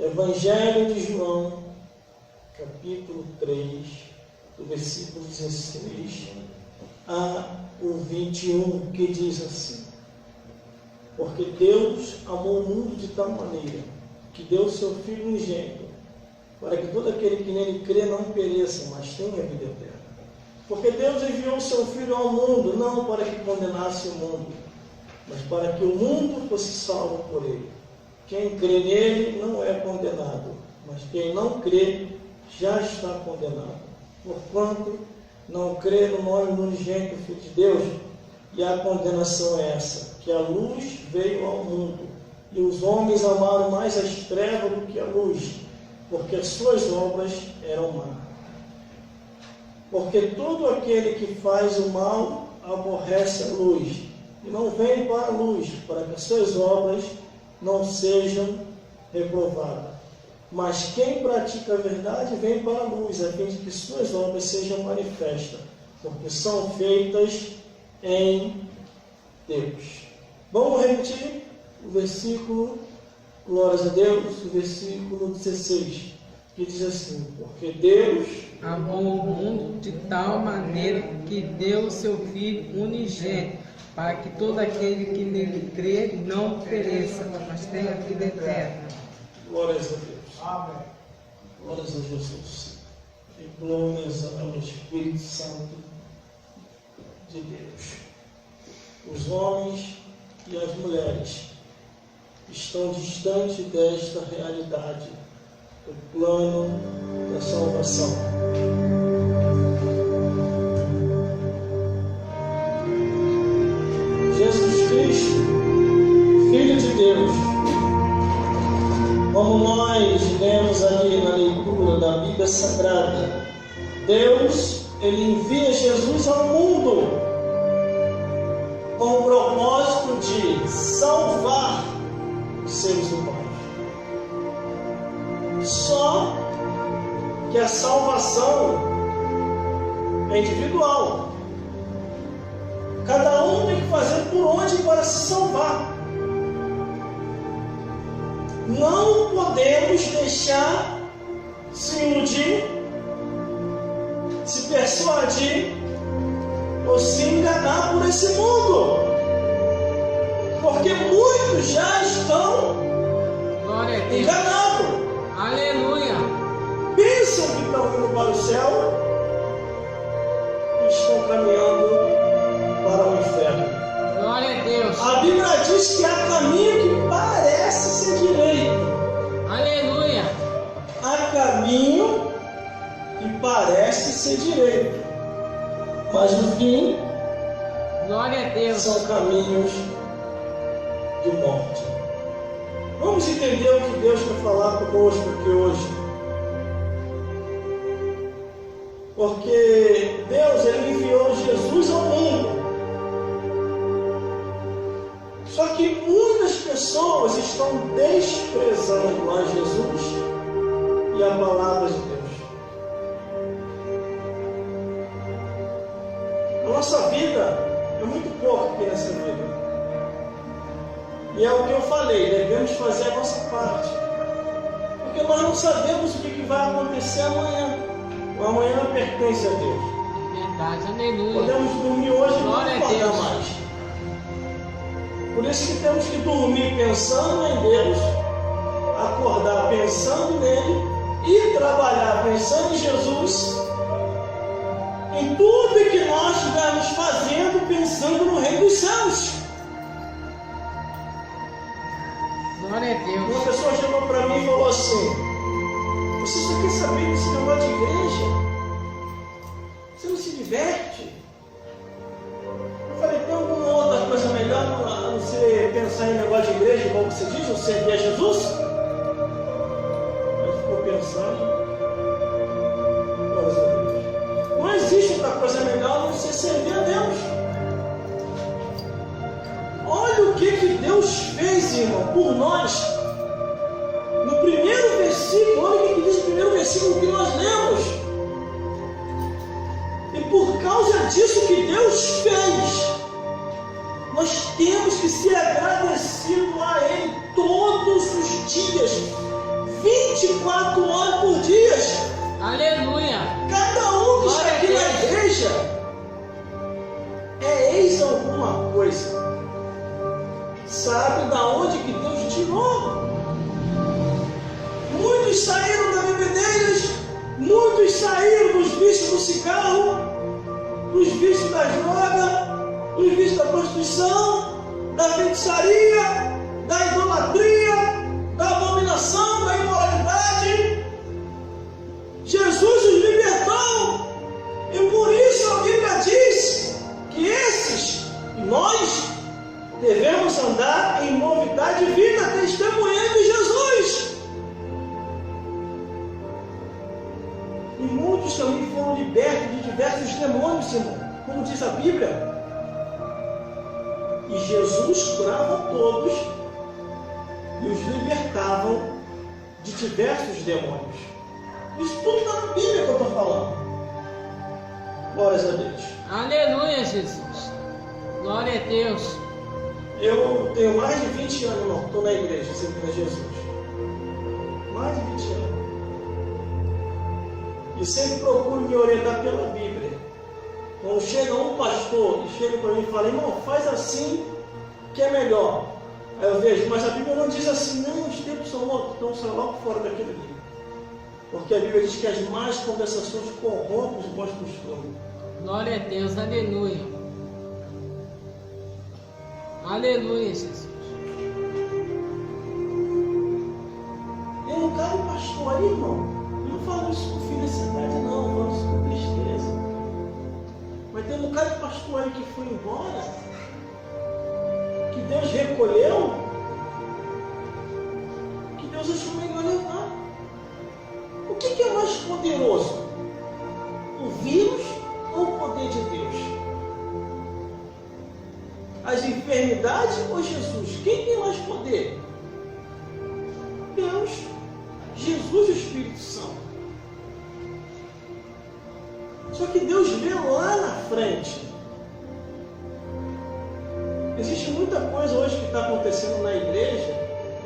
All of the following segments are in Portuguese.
Evangelho de João, capítulo 3, do versículo 16 a o 21, que diz assim: porque Deus amou o mundo de tal maneira que deu seu Filho unigênito, para que todo aquele que nele crê não pereça, mas tenha a vida eterna. Porque Deus enviou o seu Filho ao mundo, não para que condenasse o mundo, mas para que o mundo fosse salvo por ele. Quem crê nele não é condenado, mas quem não crê já está condenado, porquanto não crê no nome do unigênito Filho de Deus. E a condenação é essa, que a luz veio ao mundo, e os homens amaram mais as trevas do que a luz, porque as suas obras eram más. Porque todo aquele que faz o mal aborrece a luz, e não vem para a luz, para que as suas obras não sejam reprovadas. Mas quem pratica a verdade vem para a luz, a fim de que suas obras sejam manifestas, porque são feitas em Deus. Vamos repetir o versículo, glórias a Deus, o versículo 16, que diz assim: porque Deus amou o mundo de tal maneira que deu o seu Filho unigênito, para que todo aquele que nele crê não pereça, mas tenha vida eterna. Glórias a Deus. Amém. Glórias a Jesus. E glórias ao Espírito Santo de Deus. Os homens e as mulheres estão distantes desta realidade, do plano da salvação. Jesus Cristo, Filho de Deus, como nós lemos ali na leitura da Bíblia Sagrada, Deus, Ele envia Jesus ao mundo com o propósito de salvar os seres humanos. Só que a salvação é individual. Cada um tem que fazer por onde para se salvar. Não podemos deixar se iludir, se persuadir ou se enganar por esse mundo, porque muitos já estão enganados. Aleluia! Pensam que estão indo para o céu e estão caminhando para o inferno. Glória a Deus! A Bíblia diz que há caminho que parece ser direito. Aleluia! Há caminho que parece ser direito, mas no fim, glória a Deus, são caminhos de morte. Vamos entender o que Deus quer falar conosco aqui hoje. Porque Deus, Ele enviou Jesus ao mundo. Só que muitas pessoas estão desprezando a Jesus e a palavra de Deus. A nossa vida é muito pouco aqui nessa vida. E é o que eu falei, devemos fazer a nossa parte. Porque nós não sabemos o que vai acontecer amanhã. O amanhã pertence a Deus. Verdade, aleluia. Podemos dormir hoje e não Glória a acordar Deus. mais. Por isso que temos que dormir pensando em Deus, acordar pensando nele e trabalhar pensando em Jesus. Em tudo que nós estivermos fazendo, pensando no Reino dos Céus. Glória a Deus. Uma pessoa chegou para mim e falou assim: você só quer saber desse negócio de igreja? Você não se diverte? Eu falei: tem alguma outra coisa melhor a não ser pensar em negócio de igreja, igual você diz, ou servir a Jesus? Ele ficou pensando. Não existe outra coisa melhor a não ser servir a Deus. Olha o que Deus fez, irmão, por nós. No primeiro versículo, olha o que diz o primeiro versículo que nós lemos. E por causa disso que Deus fez, nós temos que ser agradecidos a Ele todos os dias, 24 horas por dia. Aleluia. Cada um que está Glória a aqui na Deus. igreja é ex alguma coisa. Sabe da onde que Deus tirou? Muitos saíram da bebedeiras, muitos saíram dos vícios do cigarro, dos vícios da droga, dos vícios da prostituição, da feitiçaria, da idolatria, da abominação, da imoralidade. Jesus os libertou, e por isso a Bíblia diz que esses, nós, devemos andar em novidade de vida, testemunhando Jesus. E muitos também foram libertos de diversos demônios, irmão, como diz a Bíblia. E Jesus curava todos e os libertavam de diversos demônios. Isso tudo está na Bíblia que eu estou falando. Glórias a Deus. Aleluia, Jesus. Glória a Deus. Eu tenho mais de 20 anos, irmão, estou na igreja, servindo a Jesus. Mais de 20 anos. E sempre procuro me orientar pela Bíblia. Quando chega um pastor e chega para mim e fala, irmão, faz assim que é melhor. Aí eu vejo, mas a Bíblia não diz assim, não, os tempos são outros, então sai logo fora daquele livro. Porque a Bíblia diz que as más conversações corrompem os bons costumes. Glória a Deus. Aleluia. Aleluia, Jesus. Eu não quero pastor aí, irmão. Eu não falo isso com felicidade, não. Eu falo isso com tristeza. Mas tem um bocado de pastor aí que foi embora, que Deus recolheu, que Deus achou melhor levar. O que é mais poderoso? O vírus ou o poder de Deus? As enfermidades ou Jesus? Quem tem mais poder? Deus, Jesus e o Espírito Santo. Só que Deus vê lá na frente. Existe muita coisa hoje que está acontecendo na igreja,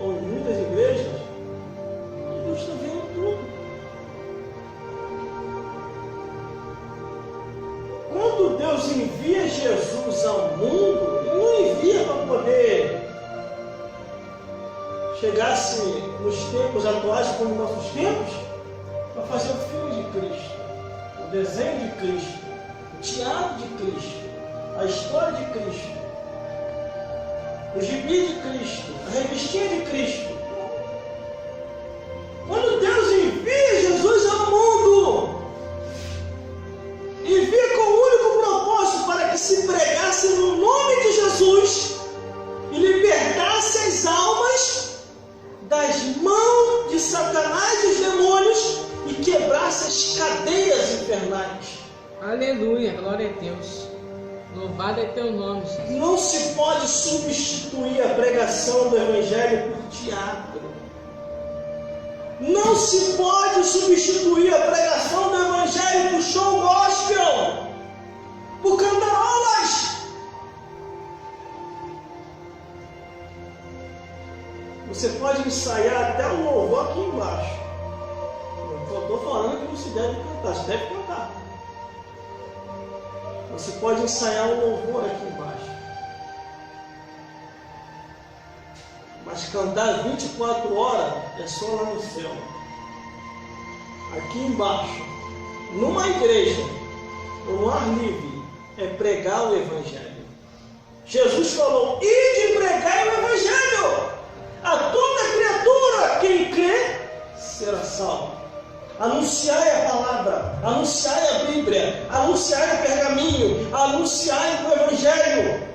ou em muitas igrejas, que Deus está vendo tudo. Quando Deus envia Jesus ao mundo, Ele não envia para poder chegasse nos tempos atuais, como nos nossos tempos, para fazer o filme de Cristo, o desenho de Cristo, o teatro de Cristo, a história de Cristo, o gibi de Cristo, a revistinha de Cristo. Quando Deus envia Jesus ao mundo, envia com o único propósito para que se pregasse no nome de Jesus e libertasse as almas das mãos de Satanás e os demônios e quebrasse as cadeias infernais. Aleluia, glória a Deus. Louvado é teu nome, Jesus. Não se pode substituir a pregação do Evangelho por teatro. Não se pode substituir a pregação do Evangelho por show gospel, por cantarolas. Você pode ensaiar até o louvor aqui embaixo. Eu estou falando que não se deve cantar, se deve cantar. Você pode ensaiar o louvor aqui embaixo. Mas cantar 24 horas é só lá no céu. Aqui embaixo, numa igreja, ou no ar livre, é pregar o Evangelho. Jesus falou, ide pregar o Evangelho a toda criatura, quem crê será salvo. Anunciai a palavra, anunciai a Bíblia, anunciai o pergaminho, anunciai o Evangelho.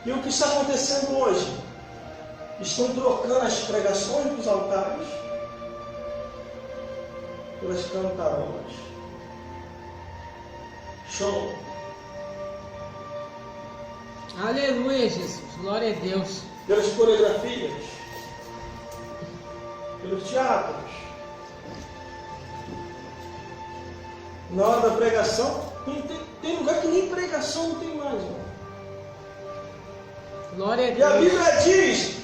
E o que está acontecendo hoje? Estão trocando as pregações dos altares pelas cantarolas. Show! Aleluia, Jesus. Glória a Deus. Pelas coreografias, pelos teatros. Na hora da pregação, tem lugar que nem pregação não tem mais. Irmão. Glória a E a Deus. Bíblia diz